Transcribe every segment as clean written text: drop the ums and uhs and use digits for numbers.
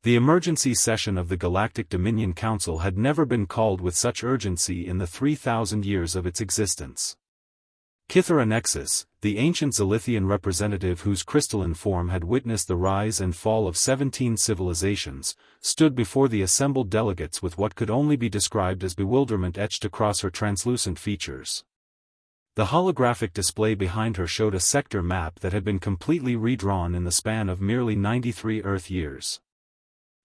The emergency session of the Galactic Dominion Council had never been called with such urgency in the 3,000 years of its existence. Kythera Nexus, the ancient Zilithian representative whose crystalline form had witnessed the rise and fall of 17 civilizations, stood before the assembled delegates with what could only be described as bewilderment etched across her translucent features. The holographic display behind her showed a sector map that had been completely redrawn in the span of merely 93 Earth years.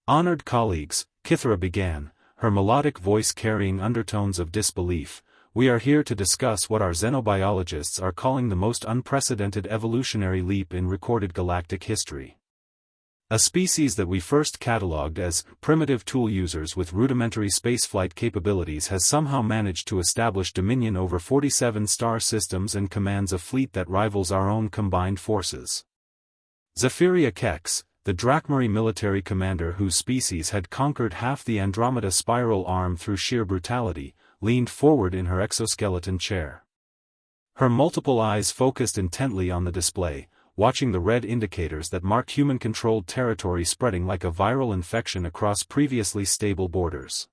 "Honored colleagues," Kythera began, her melodic voice carrying undertones of disbelief, "we are here to discuss what our xenobiologists are calling the most unprecedented evolutionary leap in recorded galactic history. A species that we first catalogued as primitive tool users with rudimentary spaceflight capabilities has somehow managed to establish dominion over 47 star systems and commands a fleet that rivals our own combined forces." Zephyria Kex, the Drachmarie military commander whose species had conquered half the Andromeda spiral arm through sheer brutality, leaned forward in her exoskeleton chair. Her multiple eyes focused intently on the display, watching the red indicators that mark human-controlled territory spreading like a viral infection across previously stable borders.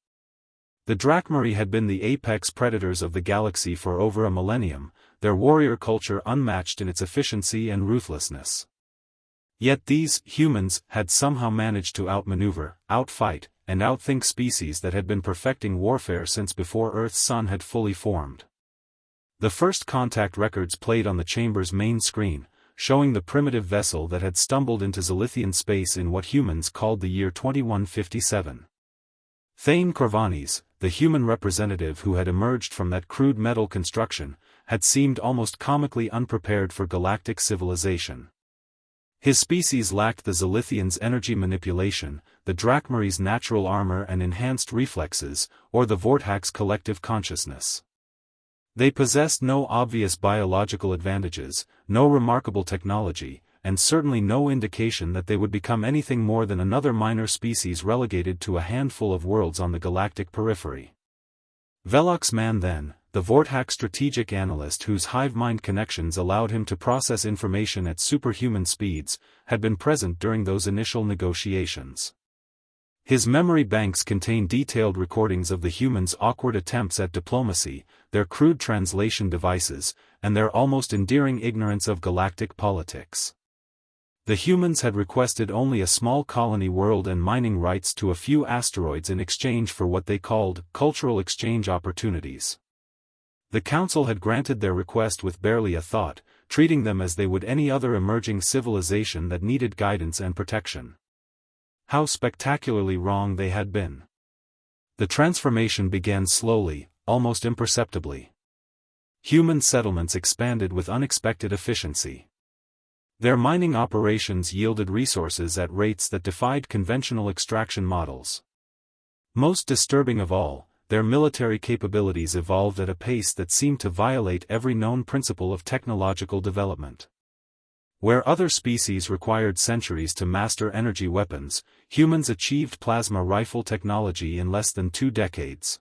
The Drachmarie had been the apex predators of the galaxy for over a millennium, their warrior culture unmatched in its efficiency and ruthlessness. Yet these humans had somehow managed to outmaneuver, outfight, and outthink species that had been perfecting warfare since before Earth's sun had fully formed. The first contact records played on the chamber's main screen, showing the primitive vessel that had stumbled into Zilithian space in what humans called the year 2157. Thane Corvanis, the human representative who had emerged from that crude metal construction, had seemed almost comically unprepared for galactic civilization. His species lacked the Zilithians' energy manipulation, the Drachmarie's natural armor and enhanced reflexes, or the Vorthax's collective consciousness. They possessed no obvious biological advantages, no remarkable technology, and certainly no indication that they would become anything more than another minor species relegated to a handful of worlds on the galactic periphery. Velox Man then, the Vorthax strategic analyst whose hive-mind connections allowed him to process information at superhuman speeds, had been present during those initial negotiations. His memory banks contain detailed recordings of the humans' awkward attempts at diplomacy, their crude translation devices, and their almost endearing ignorance of galactic politics. The humans had requested only a small colony world and mining rights to a few asteroids in exchange for what they called cultural exchange opportunities. The Council had granted their request with barely a thought, treating them as they would any other emerging civilization that needed guidance and protection. How spectacularly wrong they had been. The transformation began slowly, almost imperceptibly. Human settlements expanded with unexpected efficiency. Their mining operations yielded resources at rates that defied conventional extraction models. Most disturbing of all, their military capabilities evolved at a pace that seemed to violate every known principle of technological development. Where other species required centuries to master energy weapons, humans achieved plasma rifle technology in less than 2 decades.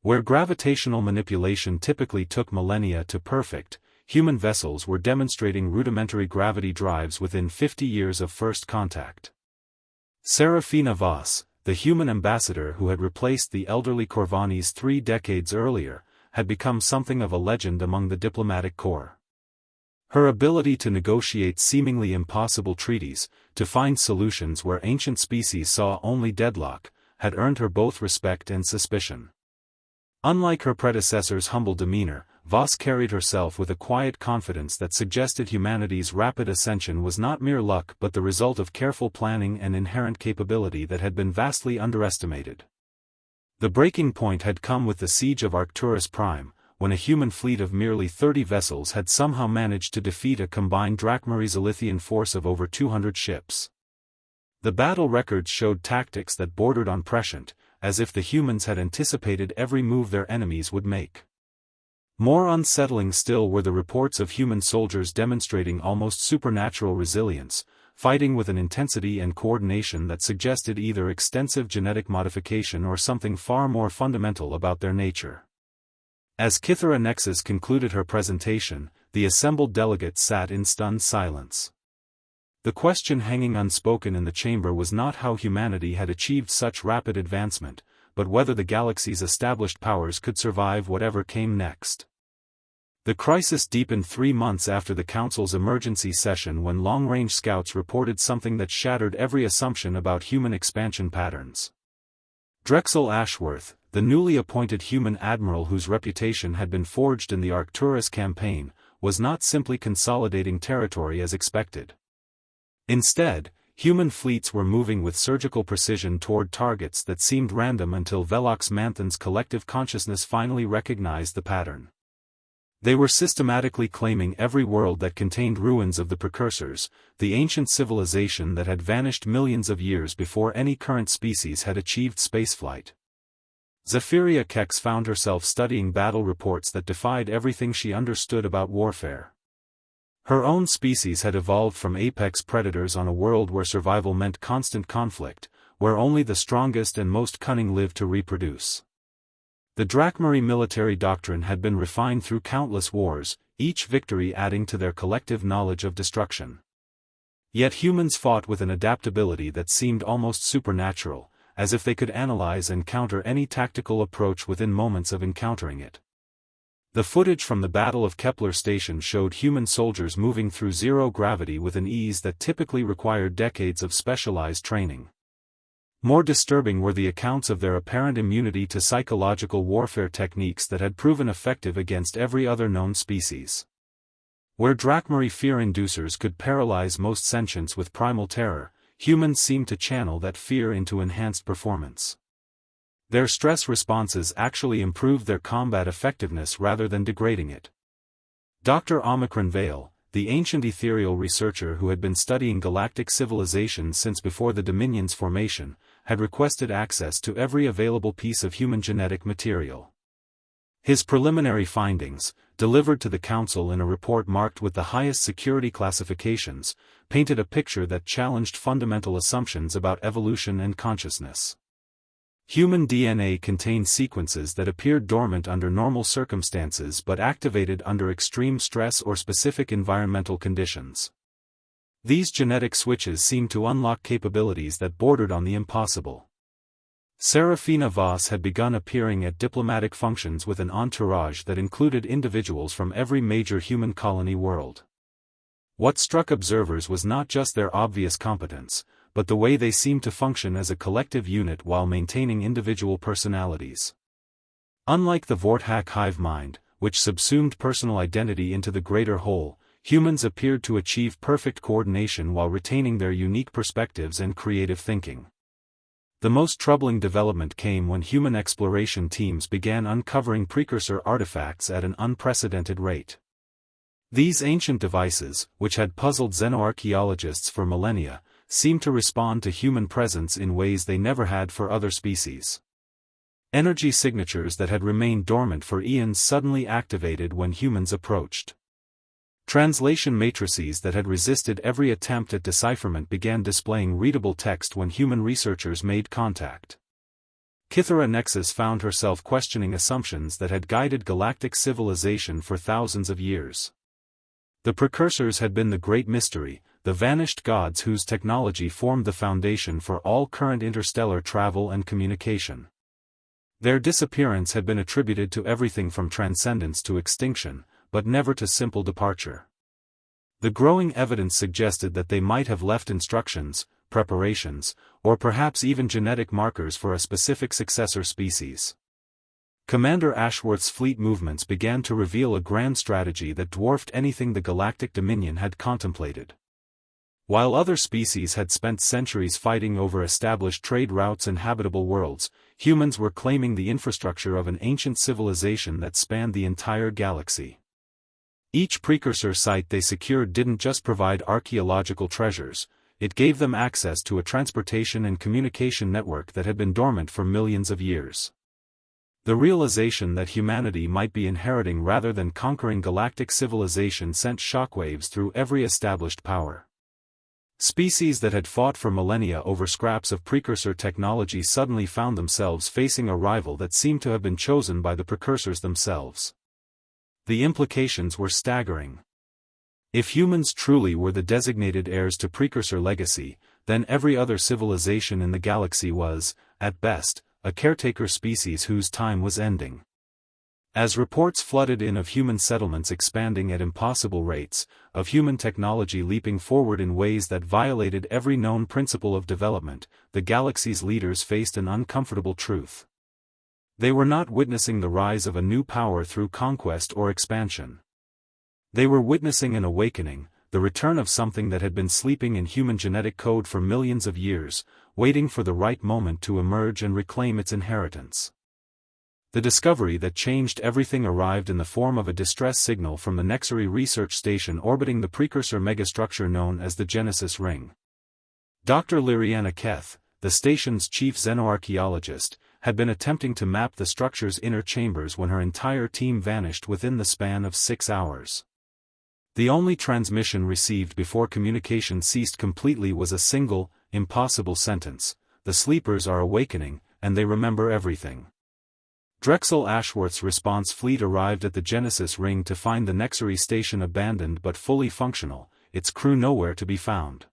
Where gravitational manipulation typically took millennia to perfect, human vessels were demonstrating rudimentary gravity drives within 50 years of first contact. Serafina Voss, the human ambassador who had replaced the elderly Corvanis 3 decades earlier, had become something of a legend among the diplomatic corps. Her ability to negotiate seemingly impossible treaties, to find solutions where ancient species saw only deadlock, had earned her both respect and suspicion. Unlike her predecessor's humble demeanor, Voss carried herself with a quiet confidence that suggested humanity's rapid ascension was not mere luck but the result of careful planning and inherent capability that had been vastly underestimated. The breaking point had come with the siege of Arcturus Prime, when a human fleet of merely 30 vessels had somehow managed to defeat a combined Drachmarie-Zilithian force of over 200 ships. The battle records showed tactics that bordered on prescient, as if the humans had anticipated every move their enemies would make. More unsettling still were the reports of human soldiers demonstrating almost supernatural resilience, fighting with an intensity and coordination that suggested either extensive genetic modification or something far more fundamental about their nature. As Kythera Nexus concluded her presentation, the assembled delegates sat in stunned silence. The question hanging unspoken in the chamber was not how humanity had achieved such rapid advancement, but whether the galaxy's established powers could survive whatever came next. The crisis deepened 3 months after the Council's emergency session when long-range scouts reported something that shattered every assumption about human expansion patterns. Drexel Ashworth, the newly appointed human admiral whose reputation had been forged in the Arcturus campaign, was not simply consolidating territory as expected. Instead, human fleets were moving with surgical precision toward targets that seemed random until Velox Manthan's collective consciousness finally recognized the pattern. They were systematically claiming every world that contained ruins of the precursors, the ancient civilization that had vanished millions of years before any current species had achieved spaceflight. Zephyria Kex found herself studying battle reports that defied everything she understood about warfare. Her own species had evolved from apex predators on a world where survival meant constant conflict, where only the strongest and most cunning lived to reproduce. The Drakmari military doctrine had been refined through countless wars, each victory adding to their collective knowledge of destruction. Yet humans fought with an adaptability that seemed almost supernatural, as if they could analyze and counter any tactical approach within moments of encountering it. The footage from the Battle of Kepler Station showed human soldiers moving through zero gravity with an ease that typically required decades of specialized training. More disturbing were the accounts of their apparent immunity to psychological warfare techniques that had proven effective against every other known species. Where Drakmari fear inducers could paralyze most sentients with primal terror, humans seemed to channel that fear into enhanced performance. Their stress responses actually improved their combat effectiveness rather than degrading it. Dr. Omicron Vale, the ancient ethereal researcher who had been studying galactic civilizations since before the Dominion's formation, had requested access to every available piece of human genetic material. His preliminary findings, delivered to the Council in a report marked with the highest security classifications, painted a picture that challenged fundamental assumptions about evolution and consciousness. Human DNA contained sequences that appeared dormant under normal circumstances but activated under extreme stress or specific environmental conditions. These genetic switches seemed to unlock capabilities that bordered on the impossible. Serafina Voss had begun appearing at diplomatic functions with an entourage that included individuals from every major human colony world. What struck observers was not just their obvious competence, but the way they seemed to function as a collective unit while maintaining individual personalities. Unlike the Vorthak hive mind, which subsumed personal identity into the greater whole, humans appeared to achieve perfect coordination while retaining their unique perspectives and creative thinking. The most troubling development came when human exploration teams began uncovering precursor artifacts at an unprecedented rate. These ancient devices, which had puzzled xenoarchaeologists for millennia, seemed to respond to human presence in ways they never had for other species. Energy signatures that had remained dormant for eons suddenly activated when humans approached. Translation matrices that had resisted every attempt at decipherment began displaying readable text when human researchers made contact. Kythera Nexus found herself questioning assumptions that had guided galactic civilization for thousands of years. The precursors had been the great mystery, the vanished gods whose technology formed the foundation for all current interstellar travel and communication. Their disappearance had been attributed to everything from transcendence to extinction, but never to simple departure. The growing evidence suggested that they might have left instructions, preparations, or perhaps even genetic markers for a specific successor species. Commander Ashworth's fleet movements began to reveal a grand strategy that dwarfed anything the Galactic Dominion had contemplated. While other species had spent centuries fighting over established trade routes and habitable worlds, humans were claiming the infrastructure of an ancient civilization that spanned the entire galaxy. Each precursor site they secured didn't just provide archaeological treasures, it gave them access to a transportation and communication network that had been dormant for millions of years. The realization that humanity might be inheriting rather than conquering galactic civilization sent shockwaves through every established power. Species that had fought for millennia over scraps of precursor technology suddenly found themselves facing a rival that seemed to have been chosen by the precursors themselves. The implications were staggering. If humans truly were the designated heirs to precursor legacy, then every other civilization in the galaxy was, at best, a caretaker species whose time was ending. As reports flooded in of human settlements expanding at impossible rates, of human technology leaping forward in ways that violated every known principle of development, the galaxy's leaders faced an uncomfortable truth. They were not witnessing the rise of a new power through conquest or expansion. They were witnessing an awakening, the return of something that had been sleeping in human genetic code for millions of years, waiting for the right moment to emerge and reclaim its inheritance. The discovery that changed everything arrived in the form of a distress signal from the Nexary research station orbiting the precursor megastructure known as the Genesis Ring. Dr. Liriana Keth, the station's chief xenoarchaeologist, had been attempting to map the structure's inner chambers when her entire team vanished within the span of 6 hours. The only transmission received before communication ceased completely was a single, impossible sentence: "The sleepers are awakening, and they remember everything." Drexel Ashworth's response fleet arrived at the Genesis Ring to find the Nexary station abandoned but fully functional, its crew nowhere to be found.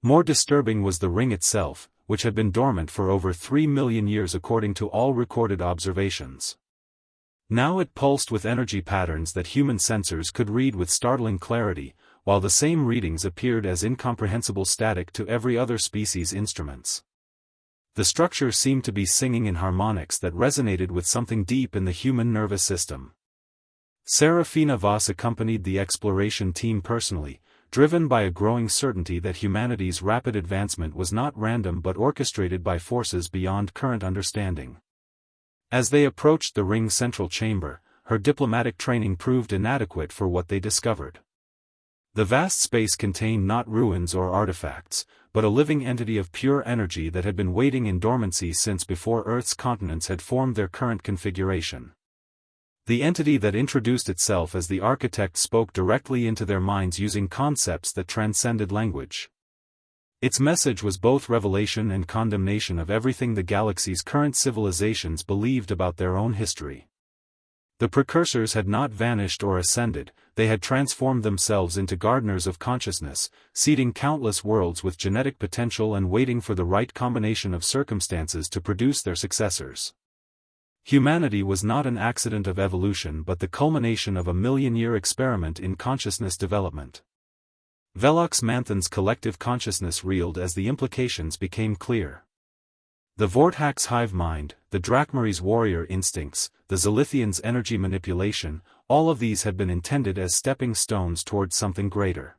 More disturbing was the ring itself, which had been dormant for over 3 million years according to all recorded observations. Now it pulsed with energy patterns that human sensors could read with startling clarity, while the same readings appeared as incomprehensible static to every other species' instruments. The structure seemed to be singing in harmonics that resonated with something deep in the human nervous system. Serafina Voss accompanied the exploration team personally, driven by a growing certainty that humanity's rapid advancement was not random but orchestrated by forces beyond current understanding. As they approached the ring's central chamber, her diplomatic training proved inadequate for what they discovered. The vast space contained not ruins or artifacts, but a living entity of pure energy that had been waiting in dormancy since before Earth's continents had formed their current configuration. The entity that introduced itself as the architect spoke directly into their minds using concepts that transcended language. Its message was both revelation and condemnation of everything the galaxy's current civilizations believed about their own history. The precursors had not vanished or ascended, they had transformed themselves into gardeners of consciousness, seeding countless worlds with genetic potential and waiting for the right combination of circumstances to produce their successors. Humanity was not an accident of evolution but the culmination of a million-year experiment in consciousness development. Velox Manthan's collective consciousness reeled as the implications became clear. The Vorthax hive mind, the Drakmary's warrior instincts, the Zilithian's energy manipulation, all of these had been intended as stepping stones towards something greater.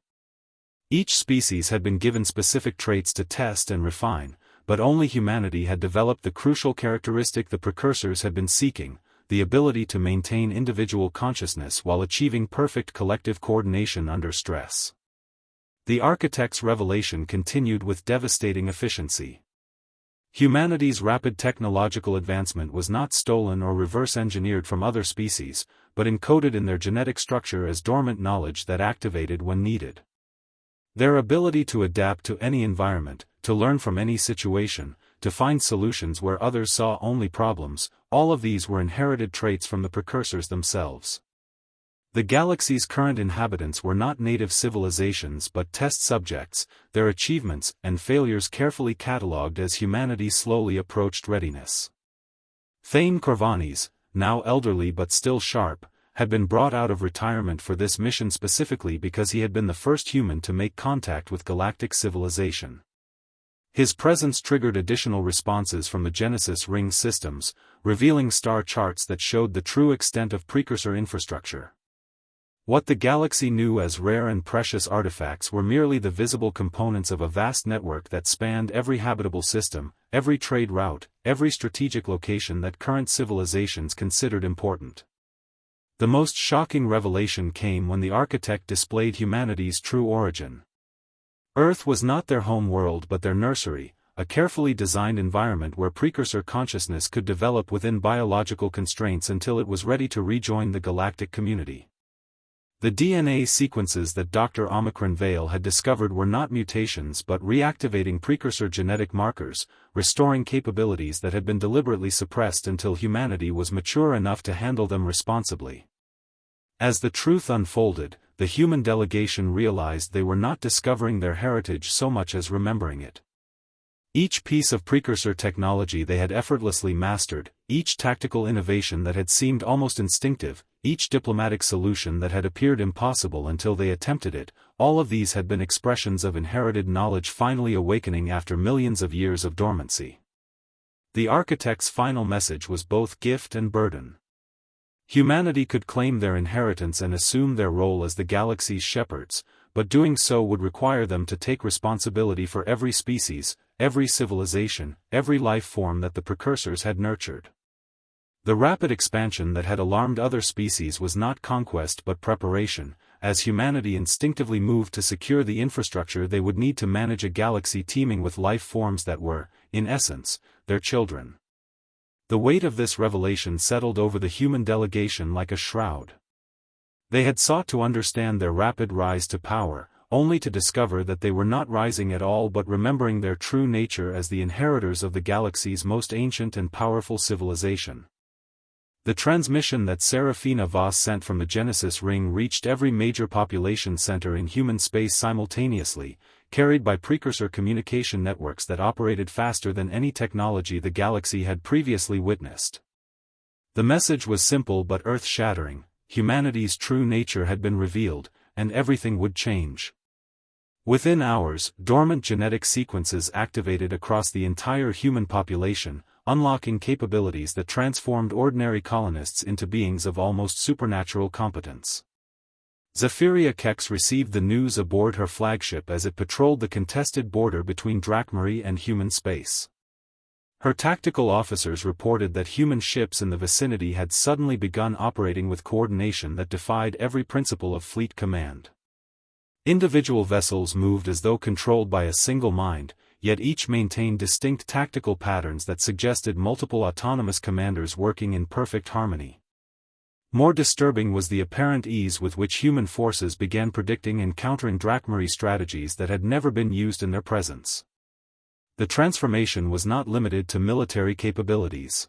Each species had been given specific traits to test and refine, but only humanity had developed the crucial characteristic the precursors had been seeking, the ability to maintain individual consciousness while achieving perfect collective coordination under stress. The architect's revelation continued with devastating efficiency. Humanity's rapid technological advancement was not stolen or reverse-engineered from other species, but encoded in their genetic structure as dormant knowledge that activated when needed. Their ability to adapt to any environment, to learn from any situation, to find solutions where others saw only problems, all of these were inherited traits from the precursors themselves. The galaxy's current inhabitants were not native civilizations but test subjects, their achievements and failures carefully catalogued as humanity slowly approached readiness. Thane Corvanis, now elderly but still sharp, had been brought out of retirement for this mission specifically because he had been the first human to make contact with galactic civilization. His presence triggered additional responses from the Genesis Ring systems, revealing star charts that showed the true extent of precursor infrastructure. What the galaxy knew as rare and precious artifacts were merely the visible components of a vast network that spanned every habitable system, every trade route, every strategic location that current civilizations considered important. The most shocking revelation came when the architect displayed humanity's true origin. Earth was not their home world but their nursery, a carefully designed environment where precursor consciousness could develop within biological constraints until it was ready to rejoin the galactic community. The DNA sequences that Dr. Omicron Vale had discovered were not mutations but reactivating precursor genetic markers, restoring capabilities that had been deliberately suppressed until humanity was mature enough to handle them responsibly. As the truth unfolded, the human delegation realized they were not discovering their heritage so much as remembering it. Each piece of precursor technology they had effortlessly mastered, each tactical innovation that had seemed almost instinctive, each diplomatic solution that had appeared impossible until they attempted it, all of these had been expressions of inherited knowledge finally awakening after millions of years of dormancy. The architect's final message was both gift and burden. Humanity could claim their inheritance and assume their role as the galaxy's shepherds, but doing so would require them to take responsibility for every species, every civilization, every life form that the precursors had nurtured. The rapid expansion that had alarmed other species was not conquest but preparation, as humanity instinctively moved to secure the infrastructure they would need to manage a galaxy teeming with life forms that were, in essence, their children. The weight of this revelation settled over the human delegation like a shroud. They had sought to understand their rapid rise to power, only to discover that they were not rising at all but remembering their true nature as the inheritors of the galaxy's most ancient and powerful civilization. The transmission that Serafina Voss sent from the Genesis ring reached every major population center in human space simultaneously, carried by precursor communication networks that operated faster than any technology the galaxy had previously witnessed. The message was simple but earth-shattering: humanity's true nature had been revealed, and everything would change. Within hours, dormant genetic sequences activated across the entire human population, unlocking capabilities that transformed ordinary colonists into beings of almost supernatural competence. Zephyria Kex received the news aboard her flagship as it patrolled the contested border between Drakmari and human space. Her tactical officers reported that human ships in the vicinity had suddenly begun operating with coordination that defied every principle of fleet command. Individual vessels moved as though controlled by a single mind, yet each maintained distinct tactical patterns that suggested multiple autonomous commanders working in perfect harmony. More disturbing was the apparent ease with which human forces began predicting and countering Drakmari strategies that had never been used in their presence. The transformation was not limited to military capabilities.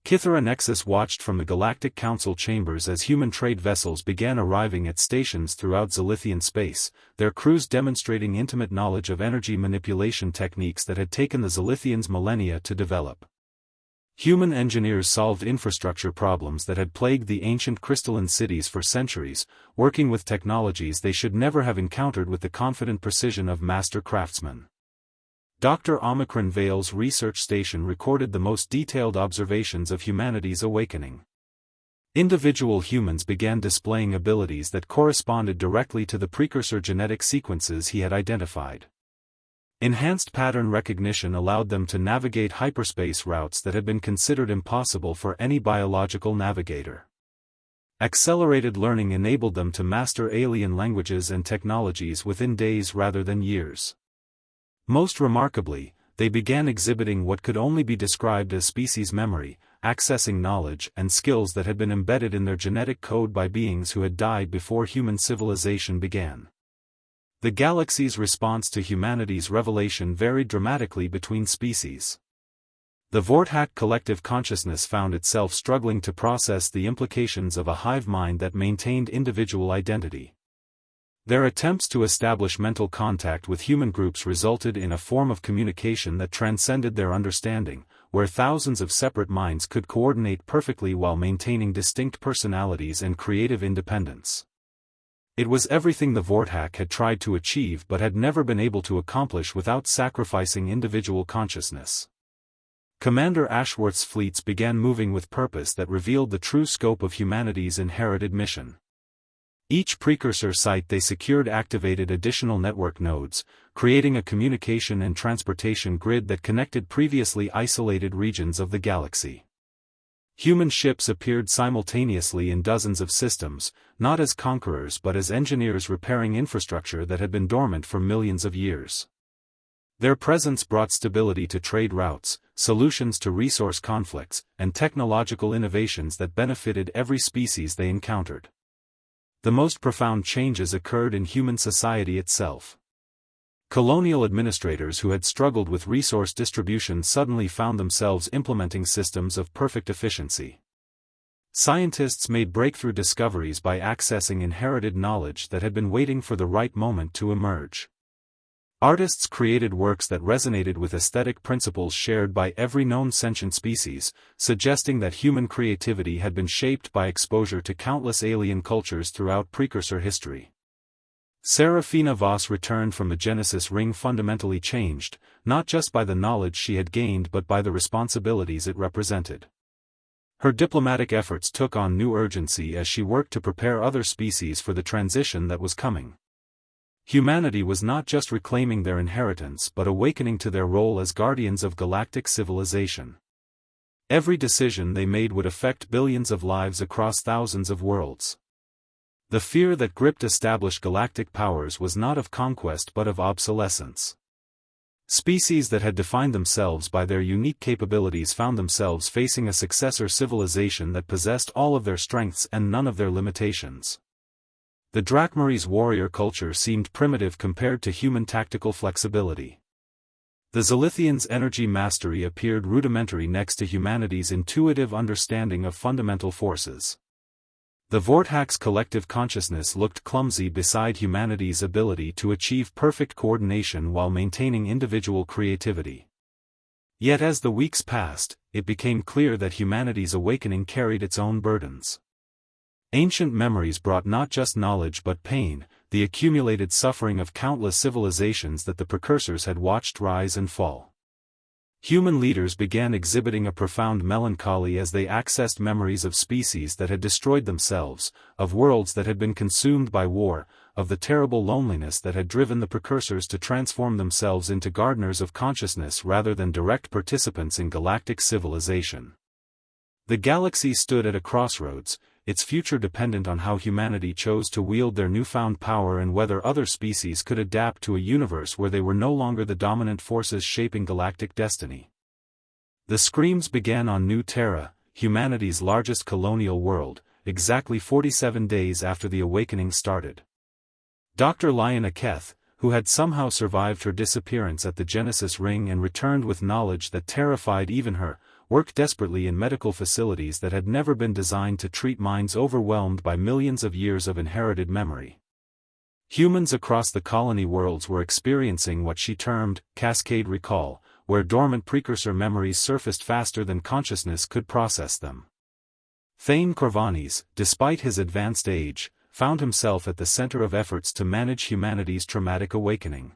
Kythera Nexus watched from the Galactic Council chambers as human trade vessels began arriving at stations throughout Zilithian space, their crews demonstrating intimate knowledge of energy manipulation techniques that had taken the Zilithians millennia to develop. Human engineers solved infrastructure problems that had plagued the ancient crystalline cities for centuries, working with technologies they should never have encountered with the confident precision of master craftsmen. Dr. Omicron Vale's research station recorded the most detailed observations of humanity's awakening. Individual humans began displaying abilities that corresponded directly to the precursor genetic sequences he had identified. Enhanced pattern recognition allowed them to navigate hyperspace routes that had been considered impossible for any biological navigator. Accelerated learning enabled them to master alien languages and technologies within days rather than years. Most remarkably, they began exhibiting what could only be described as species memory, accessing knowledge and skills that had been embedded in their genetic code by beings who had died before human civilization began. The galaxy's response to humanity's revelation varied dramatically between species. The Vorthak collective consciousness found itself struggling to process the implications of a hive mind that maintained individual identity. Their attempts to establish mental contact with human groups resulted in a form of communication that transcended their understanding, where thousands of separate minds could coordinate perfectly while maintaining distinct personalities and creative independence. It was everything the Vorthak had tried to achieve but had never been able to accomplish without sacrificing individual consciousness. Commander Ashworth's fleets began moving with purpose that revealed the true scope of humanity's inherited mission. Each precursor site they secured activated additional network nodes, creating a communication and transportation grid that connected previously isolated regions of the galaxy. Human ships appeared simultaneously in dozens of systems, not as conquerors but as engineers repairing infrastructure that had been dormant for millions of years. Their presence brought stability to trade routes, solutions to resource conflicts, and technological innovations that benefited every species they encountered. The most profound changes occurred in human society itself. Colonial administrators who had struggled with resource distribution suddenly found themselves implementing systems of perfect efficiency. Scientists made breakthrough discoveries by accessing inherited knowledge that had been waiting for the right moment to emerge. Artists created works that resonated with aesthetic principles shared by every known sentient species, suggesting that human creativity had been shaped by exposure to countless alien cultures throughout precursor history. Serafina Voss returned from the Genesis ring fundamentally changed, not just by the knowledge she had gained but by the responsibilities it represented. Her diplomatic efforts took on new urgency as she worked to prepare other species for the transition that was coming. Humanity was not just reclaiming their inheritance but awakening to their role as guardians of galactic civilization. Every decision they made would affect billions of lives across thousands of worlds. The fear that gripped established galactic powers was not of conquest but of obsolescence. Species that had defined themselves by their unique capabilities found themselves facing a successor civilization that possessed all of their strengths and none of their limitations. The Drakmaris warrior culture seemed primitive compared to human tactical flexibility. The Zilithians' energy mastery appeared rudimentary next to humanity's intuitive understanding of fundamental forces. The Vorthax collective consciousness looked clumsy beside humanity's ability to achieve perfect coordination while maintaining individual creativity. Yet as the weeks passed, it became clear that humanity's awakening carried its own burdens. Ancient memories brought not just knowledge but pain, the accumulated suffering of countless civilizations that the precursors had watched rise and fall. Human leaders began exhibiting a profound melancholy as they accessed memories of species that had destroyed themselves, of worlds that had been consumed by war, of the terrible loneliness that had driven the precursors to transform themselves into gardeners of consciousness rather than direct participants in galactic civilization. The galaxy stood at a crossroads, its future dependent on how humanity chose to wield their newfound power and whether other species could adapt to a universe where they were no longer the dominant forces shaping galactic destiny. The screams began on New Terra, humanity's largest colonial world, exactly 47 days after the awakening started. Dr. Lyanna Keth, who had somehow survived her disappearance at the Genesis ring and returned with knowledge that terrified even her, worked desperately in medical facilities that had never been designed to treat minds overwhelmed by millions of years of inherited memory. Humans across the colony worlds were experiencing what she termed cascade recall, where dormant precursor memories surfaced faster than consciousness could process them. Thane Corvanis, despite his advanced age, found himself at the center of efforts to manage humanity's traumatic awakening.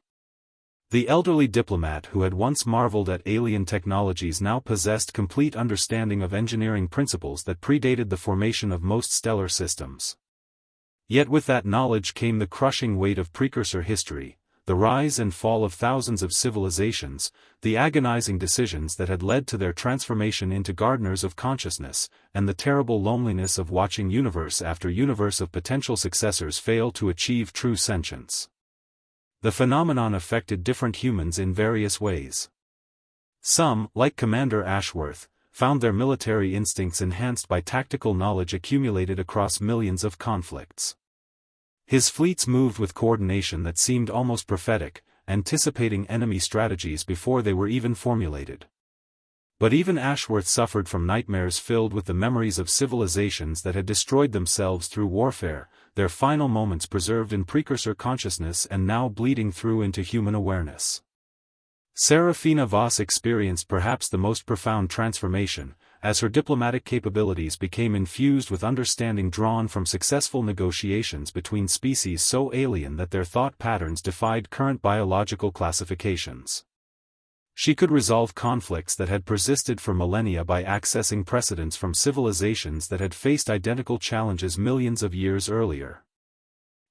The elderly diplomat who had once marveled at alien technologies now possessed complete understanding of engineering principles that predated the formation of most stellar systems. Yet with that knowledge came the crushing weight of precursor history, the rise and fall of thousands of civilizations, the agonizing decisions that had led to their transformation into gardeners of consciousness, and the terrible loneliness of watching universe after universe of potential successors fail to achieve true sentience. The phenomenon affected different humans in various ways. Some, like Commander Ashworth, found their military instincts enhanced by tactical knowledge accumulated across millions of conflicts. His fleets moved with coordination that seemed almost prophetic, anticipating enemy strategies before they were even formulated. But even Ashworth suffered from nightmares filled with the memories of civilizations that had destroyed themselves through warfare, their final moments preserved in precursor consciousness and now bleeding through into human awareness. Serafina Voss experienced perhaps the most profound transformation, as her diplomatic capabilities became infused with understanding drawn from successful negotiations between species so alien that their thought patterns defied current biological classifications. She could resolve conflicts that had persisted for millennia by accessing precedents from civilizations that had faced identical challenges millions of years earlier.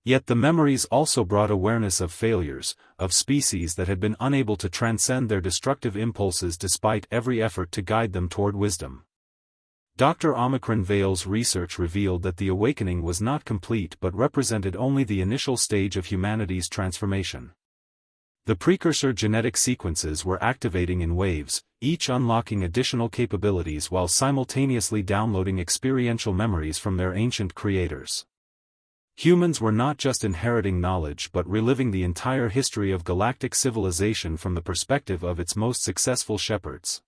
Yet the memories also brought awareness of failures, of species that had been unable to transcend their destructive impulses despite every effort to guide them toward wisdom. Dr. Omicron Vale's research revealed that the awakening was not complete but represented only the initial stage of humanity's transformation. The precursor genetic sequences were activating in waves, each unlocking additional capabilities while simultaneously downloading experiential memories from their ancient creators. Humans were not just inheriting knowledge but reliving the entire history of galactic civilization from the perspective of its most successful shepherds.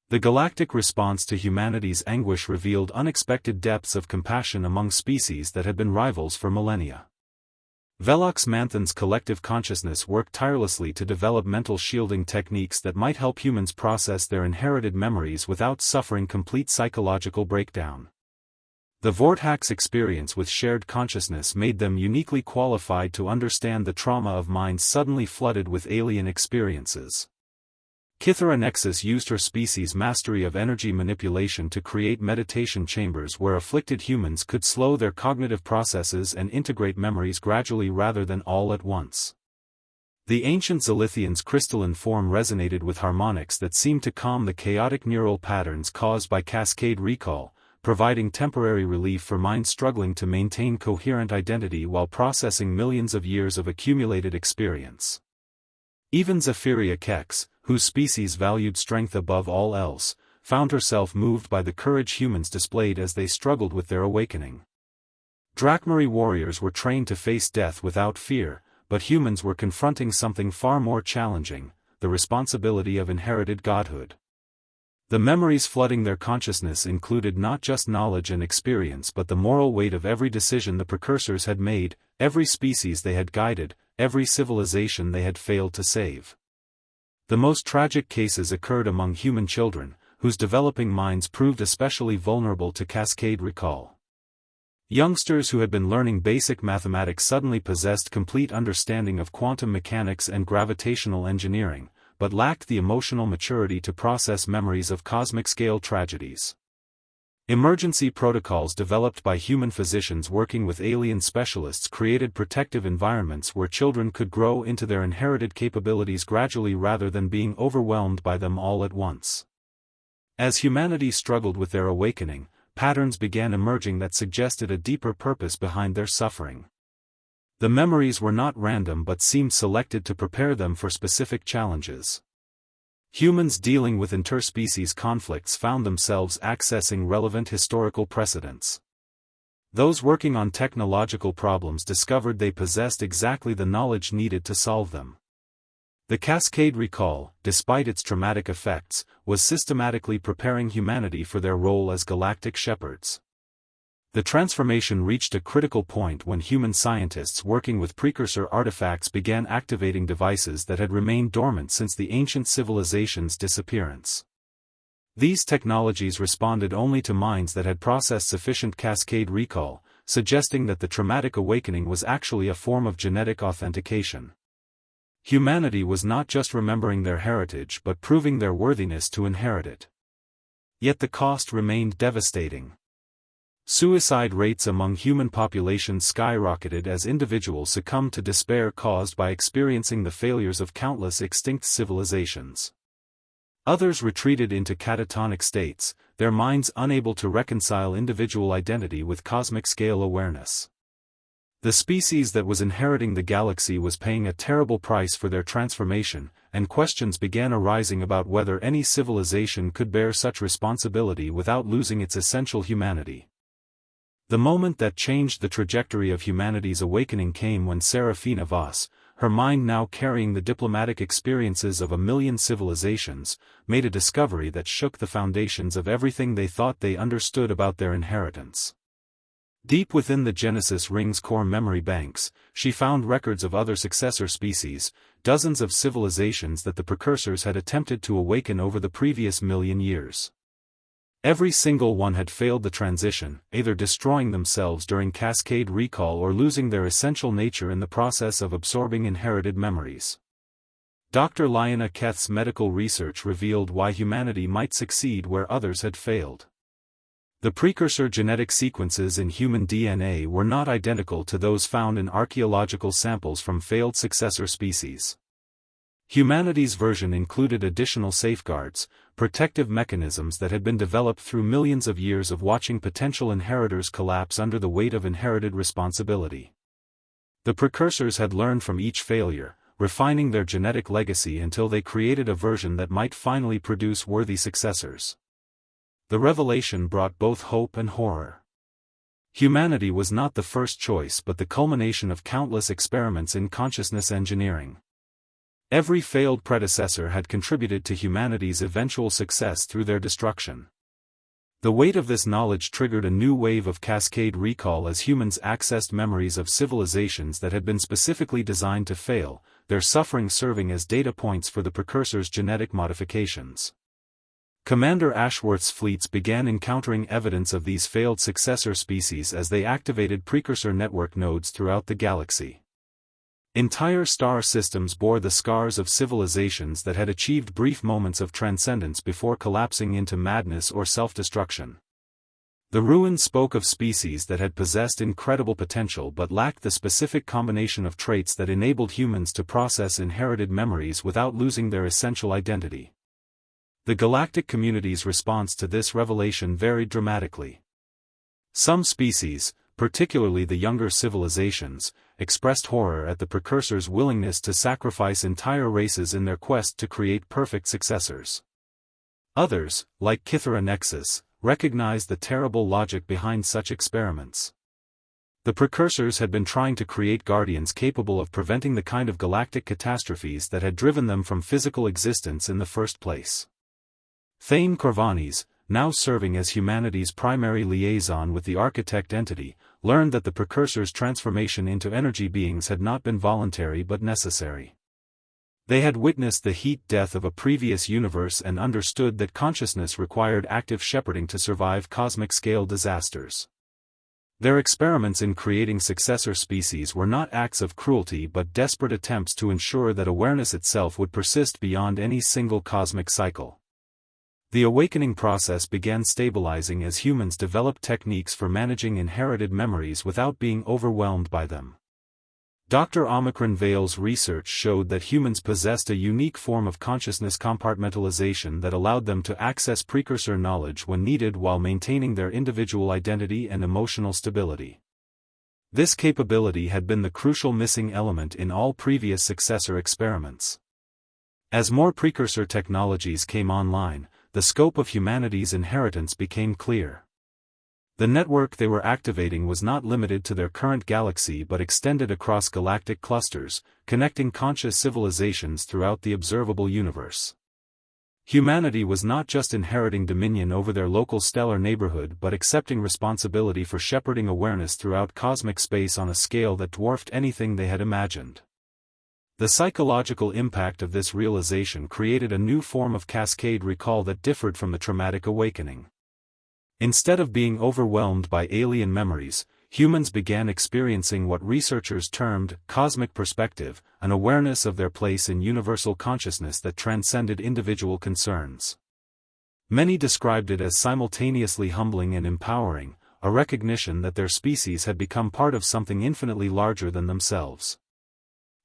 The galactic response to humanity's anguish revealed unexpected depths of compassion among species that had been rivals for millennia. Velox Manthan's collective consciousness worked tirelessly to develop mental shielding techniques that might help humans process their inherited memories without suffering complete psychological breakdown. The Vortex experience with shared consciousness made them uniquely qualified to understand the trauma of minds suddenly flooded with alien experiences. Kythera Nexus used her species' mastery of energy manipulation to create meditation chambers where afflicted humans could slow their cognitive processes and integrate memories gradually rather than all at once. The ancient Zilithian's crystalline form resonated with harmonics that seemed to calm the chaotic neural patterns caused by cascade recall, providing temporary relief for minds struggling to maintain coherent identity while processing millions of years of accumulated experience. Even Zephyria Kex, whose species valued strength above all else, found herself moved by the courage humans displayed as they struggled with their awakening. Drakmari warriors were trained to face death without fear, but humans were confronting something far more challenging, the responsibility of inherited godhood. The memories flooding their consciousness included not just knowledge and experience but the moral weight of every decision the precursors had made, every species they had guided, every civilization they had failed to save. The most tragic cases occurred among human children, whose developing minds proved especially vulnerable to cascade recall. Youngsters who had been learning basic mathematics suddenly possessed complete understanding of quantum mechanics and gravitational engineering, but lacked the emotional maturity to process memories of cosmic-scale tragedies. Emergency protocols developed by human physicians working with alien specialists created protective environments where children could grow into their inherited capabilities gradually rather than being overwhelmed by them all at once. As humanity struggled with their awakening, patterns began emerging that suggested a deeper purpose behind their suffering. The memories were not random but seemed selected to prepare them for specific challenges. Humans dealing with interspecies conflicts found themselves accessing relevant historical precedents. Those working on technological problems discovered they possessed exactly the knowledge needed to solve them. The cascade recall, despite its traumatic effects, was systematically preparing humanity for their role as galactic shepherds. The transformation reached a critical point when human scientists working with precursor artifacts began activating devices that had remained dormant since the ancient civilization's disappearance. These technologies responded only to minds that had processed sufficient cascade recall, suggesting that the traumatic awakening was actually a form of genetic authentication. Humanity was not just remembering their heritage but proving their worthiness to inherit it. Yet the cost remained devastating. Suicide rates among human populations skyrocketed as individuals succumbed to despair caused by experiencing the failures of countless extinct civilizations. Others retreated into catatonic states, their minds unable to reconcile individual identity with cosmic-scale awareness. The species that was inheriting the galaxy was paying a terrible price for their transformation, and questions began arising about whether any civilization could bear such responsibility without losing its essential humanity. The moment that changed the trajectory of humanity's awakening came when Serafina Voss, her mind now carrying the diplomatic experiences of 1,000,000 civilizations, made a discovery that shook the foundations of everything they thought they understood about their inheritance. Deep within the Genesis Ring's core memory banks, she found records of other successor species, dozens of civilizations that the precursors had attempted to awaken over the previous 1,000,000 years. Every single one had failed the transition, either destroying themselves during cascade recall or losing their essential nature in the process of absorbing inherited memories. Dr. Liana Keth's medical research revealed why humanity might succeed where others had failed. The precursor genetic sequences in human DNA were not identical to those found in archaeological samples from failed successor species. Humanity's version included additional safeguards, protective mechanisms that had been developed through millions of years of watching potential inheritors collapse under the weight of inherited responsibility. The precursors had learned from each failure, refining their genetic legacy until they created a version that might finally produce worthy successors. The revelation brought both hope and horror. Humanity was not the first choice but the culmination of countless experiments in consciousness engineering. Every failed predecessor had contributed to humanity's eventual success through their destruction. The weight of this knowledge triggered a new wave of cascade recall as humans accessed memories of civilizations that had been specifically designed to fail, their suffering serving as data points for the precursors' genetic modifications. Commander Ashworth's fleets began encountering evidence of these failed successor species as they activated precursor network nodes throughout the galaxy. Entire star systems bore the scars of civilizations that had achieved brief moments of transcendence before collapsing into madness or self-destruction. The ruins spoke of species that had possessed incredible potential but lacked the specific combination of traits that enabled humans to process inherited memories without losing their essential identity. The galactic community's response to this revelation varied dramatically. Some species, particularly the younger civilizations, expressed horror at the precursors' willingness to sacrifice entire races in their quest to create perfect successors. Others, like Kythera Nexus, recognized the terrible logic behind such experiments. The precursors had been trying to create guardians capable of preventing the kind of galactic catastrophes that had driven them from physical existence in the first place. Thane Corvanis, now serving as humanity's primary liaison with the architect entity, learned that the precursors' transformation into energy beings had not been voluntary but necessary. They had witnessed the heat death of a previous universe and understood that consciousness required active shepherding to survive cosmic-scale disasters. Their experiments in creating successor species were not acts of cruelty but desperate attempts to ensure that awareness itself would persist beyond any single cosmic cycle. The awakening process began stabilizing as humans developed techniques for managing inherited memories without being overwhelmed by them. Dr. Omicron Vale's research showed that humans possessed a unique form of consciousness compartmentalization that allowed them to access precursor knowledge when needed while maintaining their individual identity and emotional stability. This capability had been the crucial missing element in all previous successor experiments. As more precursor technologies came online, the scope of humanity's inheritance became clear. The network they were activating was not limited to their current galaxy but extended across galactic clusters, connecting conscious civilizations throughout the observable universe. Humanity was not just inheriting dominion over their local stellar neighborhood but accepting responsibility for shepherding awareness throughout cosmic space on a scale that dwarfed anything they had imagined. The psychological impact of this realization created a new form of cascade recall that differed from the traumatic awakening. Instead of being overwhelmed by alien memories, humans began experiencing what researchers termed cosmic perspective, an awareness of their place in universal consciousness that transcended individual concerns. Many described it as simultaneously humbling and empowering, a recognition that their species had become part of something infinitely larger than themselves.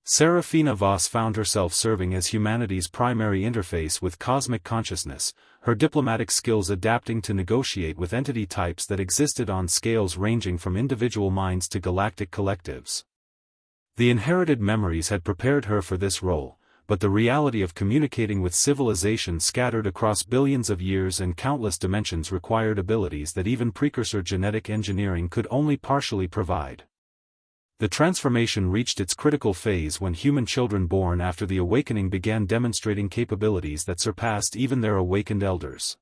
Serafina Voss found herself serving as humanity's primary interface with cosmic consciousness, her diplomatic skills adapting to negotiate with entity types that existed on scales ranging from individual minds to galactic collectives. The inherited memories had prepared her for this role, but the reality of communicating with civilizations scattered across billions of years and countless dimensions required abilities that even precursor genetic engineering could only partially provide. The transformation reached its critical phase when human children born after the awakening began demonstrating capabilities that surpassed even their awakened elders.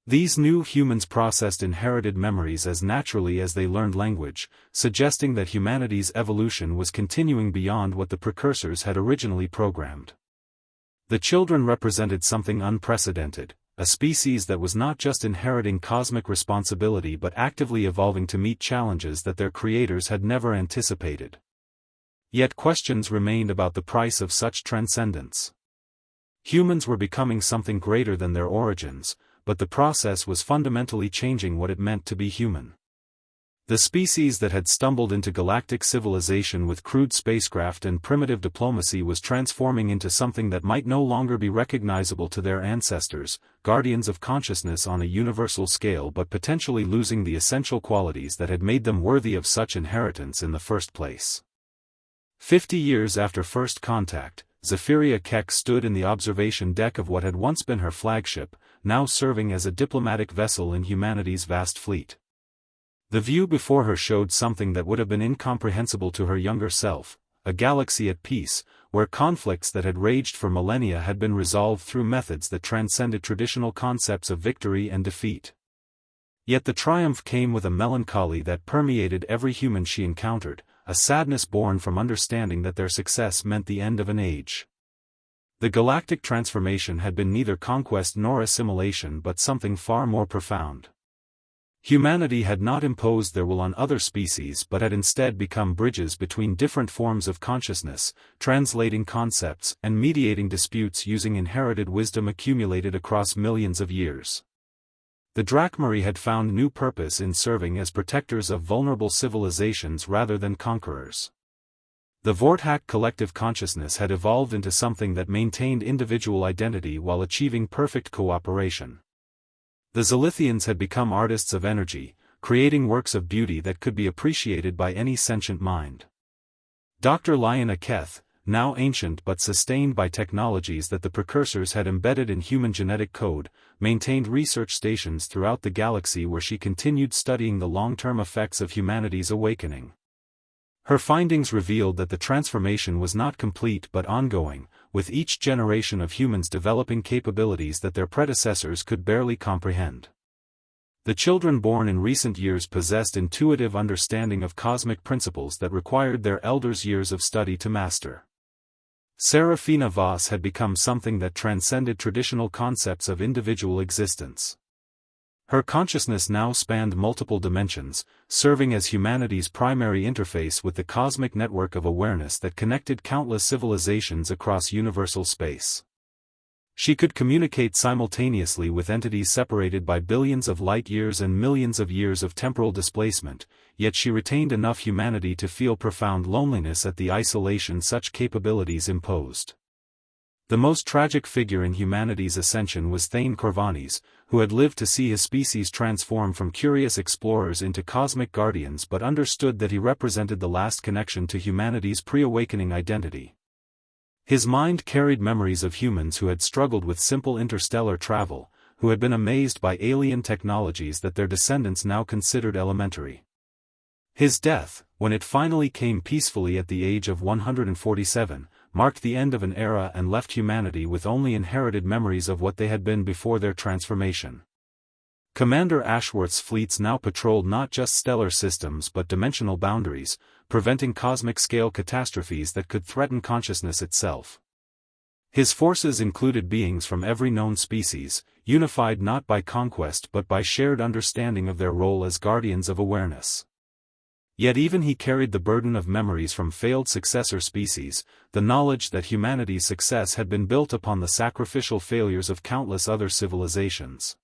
These new humans processed inherited memories as naturally as they learned language, suggesting that humanity's evolution was continuing beyond what the precursors had originally programmed. The children represented something unprecedented, a species that was not just inheriting cosmic responsibility but actively evolving to meet challenges that their creators had never anticipated. Yet questions remained about the price of such transcendence. Humans were becoming something greater than their origins, but the process was fundamentally changing what it meant to be human. The species that had stumbled into galactic civilization with crude spacecraft and primitive diplomacy was transforming into something that might no longer be recognizable to their ancestors, guardians of consciousness on a universal scale but potentially losing the essential qualities that had made them worthy of such inheritance in the first place. 50 years after first contact, Zephyria Keck stood in the observation deck of what had once been her flagship, now serving as a diplomatic vessel in humanity's vast fleet. The view before her showed something that would have been incomprehensible to her younger self, a galaxy at peace, where conflicts that had raged for millennia had been resolved through methods that transcended traditional concepts of victory and defeat. Yet the triumph came with a melancholy that permeated every human she encountered, a sadness born from understanding that their success meant the end of an age. The galactic transformation had been neither conquest nor assimilation but something far more profound. Humanity had not imposed their will on other species but had instead become bridges between different forms of consciousness, translating concepts and mediating disputes using inherited wisdom accumulated across millions of years. The Drachmari had found new purpose in serving as protectors of vulnerable civilizations rather than conquerors. The Vorthak collective consciousness had evolved into something that maintained individual identity while achieving perfect cooperation. The Zilithians had become artists of energy, creating works of beauty that could be appreciated by any sentient mind. Dr. Lion Aketh, now ancient but sustained by technologies that the precursors had embedded in human genetic code, maintained research stations throughout the galaxy where she continued studying the long-term effects of humanity's awakening. Her findings revealed that the transformation was not complete but ongoing, with each generation of humans developing capabilities that their predecessors could barely comprehend. The children born in recent years possessed intuitive understanding of cosmic principles that required their elders' years of study to master. Serafina Voss had become something that transcended traditional concepts of individual existence. Her consciousness now spanned multiple dimensions, serving as humanity's primary interface with the cosmic network of awareness that connected countless civilizations across universal space. She could communicate simultaneously with entities separated by billions of light-years and millions of years of temporal displacement, yet she retained enough humanity to feel profound loneliness at the isolation such capabilities imposed. The most tragic figure in humanity's ascension was Thane Corvanis, who had lived to see his species transform from curious explorers into cosmic guardians but understood that he represented the last connection to humanity's pre-awakening identity. His mind carried memories of humans who had struggled with simple interstellar travel, who had been amazed by alien technologies that their descendants now considered elementary. His death, when it finally came peacefully at the age of 147, marked the end of an era and left humanity with only inherited memories of what they had been before their transformation. Commander Ashworth's fleets now patrolled not just stellar systems but dimensional boundaries, preventing cosmic-scale catastrophes that could threaten consciousness itself. His forces included beings from every known species, unified not by conquest but by shared understanding of their role as guardians of awareness. Yet even he carried the burden of memories from failed successor species, the knowledge that humanity's success had been built upon the sacrificial failures of countless other civilizations.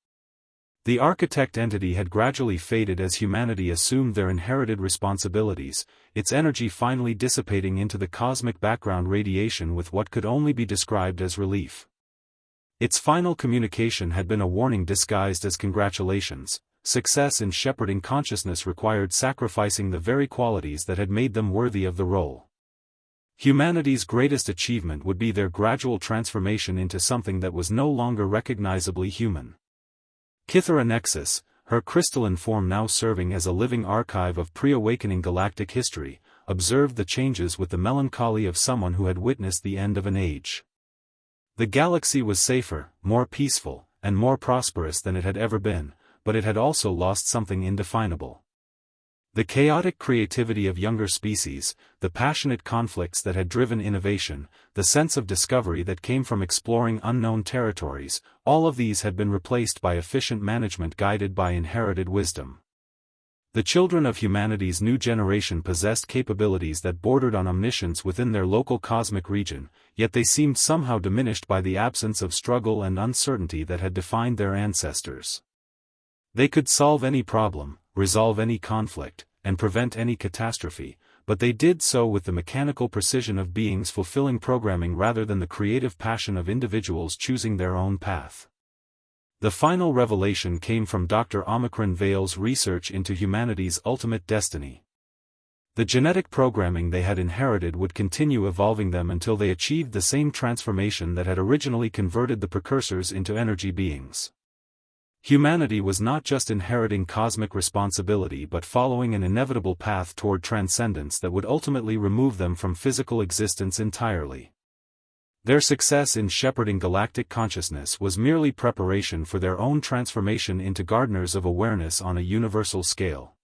The architect entity had gradually faded as humanity assumed their inherited responsibilities, its energy finally dissipating into the cosmic background radiation with what could only be described as relief. Its final communication had been a warning disguised as congratulations. Success in shepherding consciousness required sacrificing the very qualities that had made them worthy of the role. Humanity's greatest achievement would be their gradual transformation into something that was no longer recognizably human. Kythera Nexus, her crystalline form now serving as a living archive of pre-awakening galactic history, observed the changes with the melancholy of someone who had witnessed the end of an age. The galaxy was safer, more peaceful, and more prosperous than it had ever been, but it had also lost something indefinable. The chaotic creativity of younger species, the passionate conflicts that had driven innovation, the sense of discovery that came from exploring unknown territories, all of these had been replaced by efficient management guided by inherited wisdom. The children of humanity's new generation possessed capabilities that bordered on omniscience within their local cosmic region, yet they seemed somehow diminished by the absence of struggle and uncertainty that had defined their ancestors. They could solve any problem, resolve any conflict, and prevent any catastrophe, but they did so with the mechanical precision of beings fulfilling programming rather than the creative passion of individuals choosing their own path. The final revelation came from Dr. Omicron Vale's research into humanity's ultimate destiny. The genetic programming they had inherited would continue evolving them until they achieved the same transformation that had originally converted the precursors into energy beings. Humanity was not just inheriting cosmic responsibility but following an inevitable path toward transcendence that would ultimately remove them from physical existence entirely. Their success in shepherding galactic consciousness was merely preparation for their own transformation into gardeners of awareness on a universal scale.